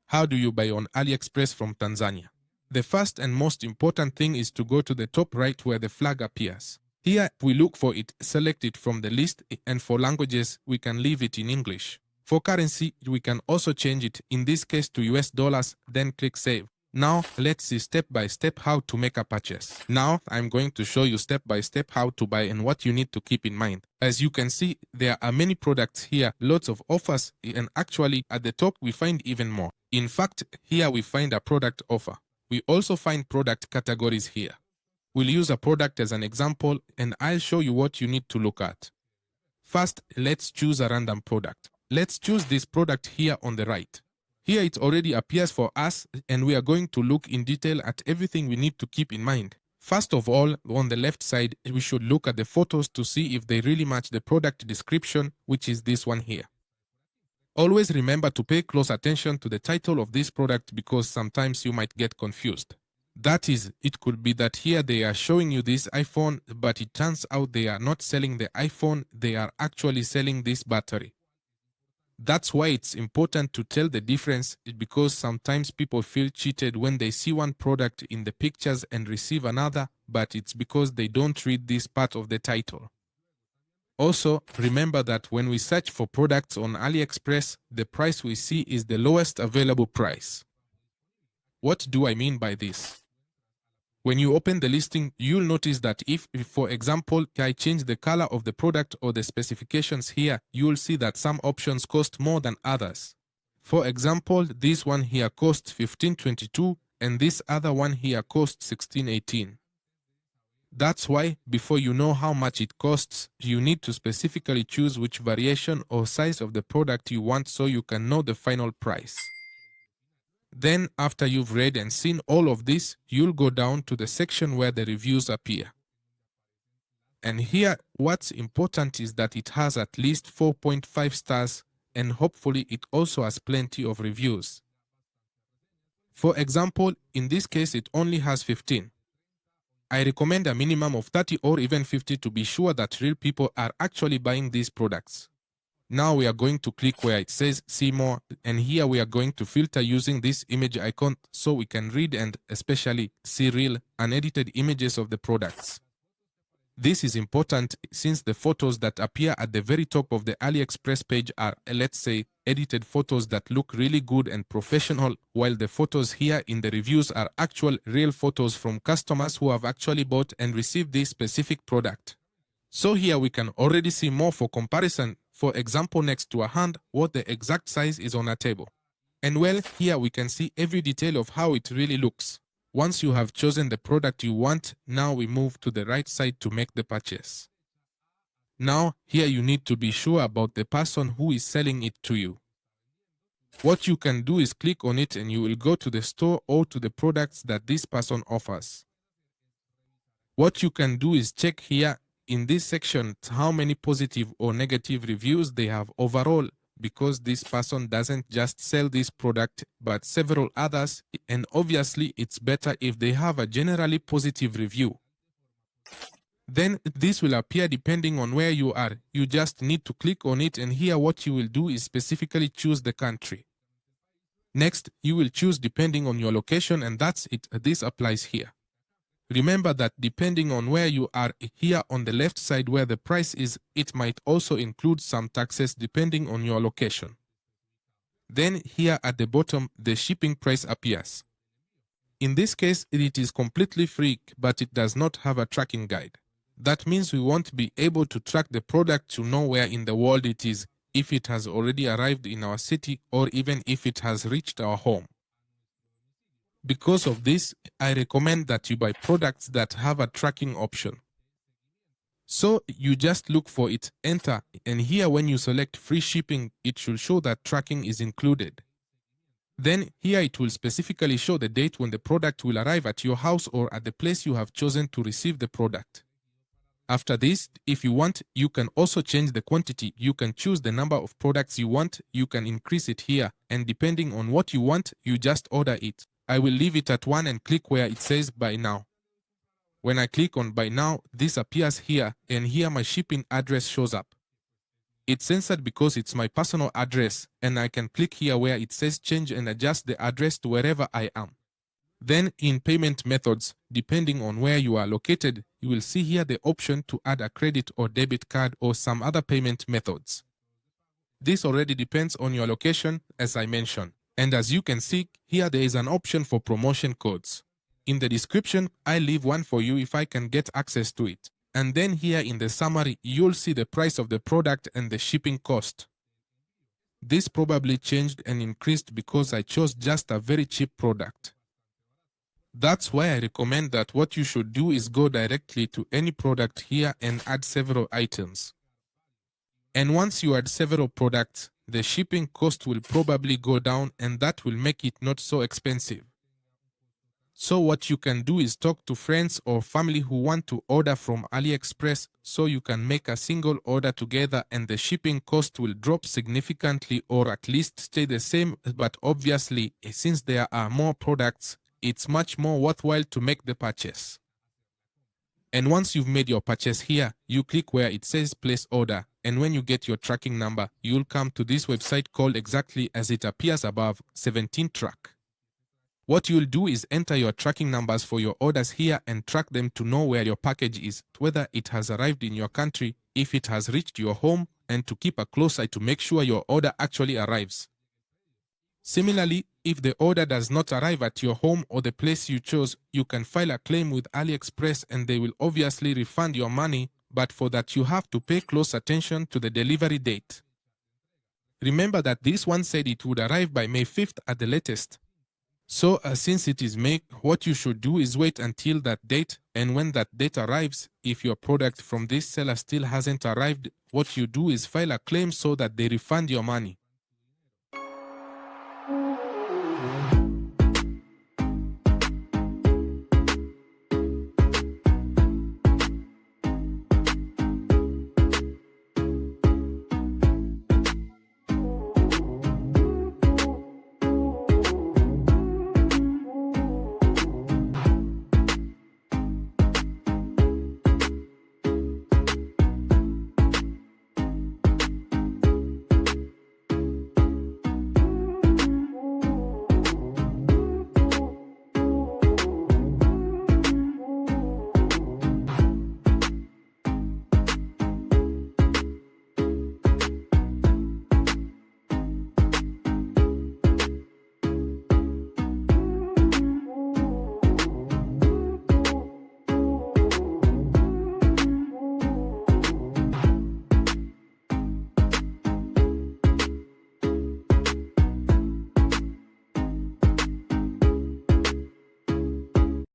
How do you buy on AliExpress from Tanzania? The first and most important thing is to go to the top right where the flag appears. Here, we look for it, select it from the list, and for languages, we can leave it in English. For currency, we can also change it, in this case to US dollars, then click Save. Now, let's see step by step how to make a purchase. Now, I'm going to show you step by step how to buy and what you need to keep in mind. As you can see, there are many products here, lots of offers, and actually, at the top, we find even more. In fact, here we find a product offer. We also find product categories here. We'll use a product as an example, and I'll show you what you need to look at. First, let's choose a random product. Let's choose this product here on the right. Here it already appears for us, and we are going to look in detail at everything we need to keep in mind. First of all, on the left side, we should look at the photos to see if they really match the product description, which is this one here. Always remember to pay close attention to the title of this product because sometimes you might get confused. That is, it could be that here they are showing you this iPhone, but it turns out they are not selling the iPhone, they are actually selling this battery. That's why it's important to tell the difference, because sometimes people feel cheated when they see one product in the pictures and receive another, but it's because they don't read this part of the title. Also, remember that when we search for products on AliExpress, the price we see is the lowest available price. What do I mean by this? When you open the listing, you'll notice that if, for example, I change the color of the product or the specifications here, you'll see that some options cost more than others. For example, this one here costs $15.22 and this other one here costs $16.18. That's why, before you know how much it costs, you need to specifically choose which variation or size of the product you want so you can know the final price. Then, after you've read and seen all of this, you'll go down to the section where the reviews appear. And here, what's important is that it has at least 4.5 stars, and hopefully it also has plenty of reviews. For example, in this case it only has 15. I recommend a minimum of 30 or even 50 to be sure that real people are actually buying these products. Now we are going to click where it says see more, and here we are going to filter using this image icon so we can read and especially see real, unedited images of the products. This is important since the photos that appear at the very top of the AliExpress page are, let's say, edited photos that look really good and professional, while the photos here in the reviews are actual real photos from customers who have actually bought and received this specific product. So here we can already see more for comparison. For example, next to a hand, what the exact size is on a table. And well, here we can see every detail of how it really looks. Once you have chosen the product you want, now we move to the right side to make the purchase. Now, here you need to be sure about the person who is selling it to you. What you can do is click on it and you will go to the store or to the products that this person offers. What you can do is check here in this section how many positive or negative reviews they have overall, because this person doesn't just sell this product but several others, and obviously it's better if they have a generally positive review. Then this will appear depending on where you are. You just need to click on it, and here what you will do is specifically choose the country. Next, you will choose depending on your location, and that's it. This applies here. Remember that depending on where you are, here on the left side where the price is, it might also include some taxes depending on your location. Then here at the bottom, the shipping price appears. In this case, it is completely free, but it does not have a tracking guide. That means we won't be able to track the product to know where in the world it is, if it has already arrived in our city, or even if it has reached our home. Because of this, I recommend that you buy products that have a tracking option. So you just look for it, enter, and here when you select free shipping, it should show that tracking is included. Then here it will specifically show the date when the product will arrive at your house or at the place you have chosen to receive the product. After this, if you want, you can also change the quantity. You can choose the number of products you want, you can increase it here, and depending on what you want, you just order it. I will leave it at 1 and click where it says buy now. When I click on buy now, this appears here, and here my shipping address shows up. It's censored because it's my personal address, and I can click here where it says change and adjust the address to wherever I am. Then in payment methods, depending on where you are located, you will see here the option to add a credit or debit card or some other payment methods. This already depends on your location, as I mentioned. And as you can see, here there is an option for promotion codes. In the description, I leave one for you if I can get access to it. And then here in the summary, you'll see the price of the product and the shipping cost. This probably changed and increased because I chose just a very cheap product. That's why I recommend that what you should do is go directly to any product here and add several items. And once you add several products, the shipping cost will probably go down, and that will make it not so expensive. So what you can do is talk to friends or family who want to order from AliExpress, so you can make a single order together and the shipping cost will drop significantly or at least stay the same. But obviously, since there are more products, it's much more worthwhile to make the purchase. And once you've made your purchase here, you click where it says place order, and when you get your tracking number, you'll come to this website called exactly as it appears above, 17 Track. What you'll do is enter your tracking numbers for your orders here and track them to know where your package is, whether it has arrived in your country, if it has reached your home, and to keep a close eye to make sure your order actually arrives. Similarly, if the order does not arrive at your home or the place you chose, you can file a claim with AliExpress and they will obviously refund your money, but for that you have to pay close attention to the delivery date. Remember that this one said it would arrive by May 5th at the latest. So since it is May, what you should do is wait until that date, and when that date arrives, if your product from this seller still hasn't arrived, what you do is file a claim so that they refund your money.